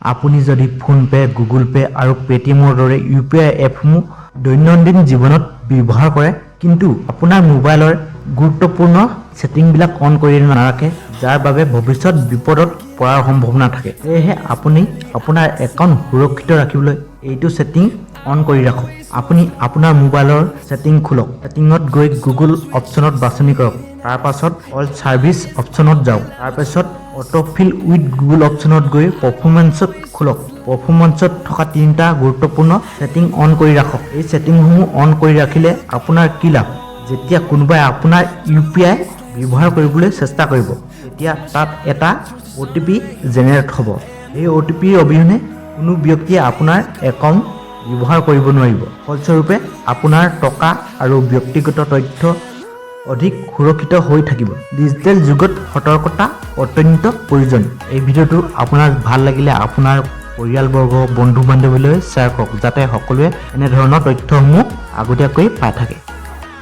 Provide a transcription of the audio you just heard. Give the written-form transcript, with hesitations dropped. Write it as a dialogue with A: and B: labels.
A: আপুনি যদি PhonePe, Google pay আৰু পেটিএমৰ দৰে UPI এপসমূহ দৈনন্দিন জীৱনত ব্যৱহাৰ কৰে কিন্তু আপোনাৰ মোবাইলৰ গুৰুত্বপূৰ্ণ সেটিংবিলাক অন কৰি নাৰাখে, যাৰ বাবে ভৱিষ্যত বিপদত পৰাৰ সম্ভাৱনা থাকে। সেয়েহে আপুনি আপোনাৰ একাউণ্ট সুৰক্ষিত ৰাখিবলৈ এইটো সেটিং অন কৰি ৰাখক। আপুনি আপোনাৰ মোবাইলৰ সেটিং খোলক। সেটিঙত গৈ গুগল অপশ্যনত বাছনি কৰক। তাৰ পাছত অল সাৰ্ভিস অপশ্যনত যাওক। তাৰ পাছত অটোফিল উইথ গুগল অপশ্যনত গৈ পাৰফৰমেন্সত খোলক। পাৰফৰমেন্সত থকা তিনিটা গুৰুত্বপূৰ্ণ সেটিং অন কৰি ৰাখক। এই সেটিংসমূহ অন কৰি ৰাখিলে আপোনাৰ কি লাভ? যেতিয়া কোনোবাই আপোনাৰ UPI ব্যৱহাৰ কৰিবলৈ চেষ্টা কৰিব, তেতিয়া তাত এটা OTP জেনেৰেট হ'ব। এই OTP অবিহনে কোনো ব্যক্তিয়ে আপোনাৰ একাউণ্ট ব্যৱহাৰ কৰিব নোৱাৰিব। ফলস্বৰূপে আপোনাৰ টকা আৰু ব্যক্তিগত তথ্য অধিক সুৰক্ষিত হৈ থাকিব। ডিজিটেল যুগত সতৰ্কতা অত্যন্ত প্ৰয়োজন। এই ভিডিঅ'টো আপোনাৰ ভাল লাগিলে আপোনাৰ পৰিয়ালবৰ্গ, বন্ধু-বান্ধৱীলৈ শ্বেয়াৰ কৰক, যাতে সকলোৱে এনে ধৰণৰ তথ্যসমূহ আগতীয়াকৈ পাই থাকে।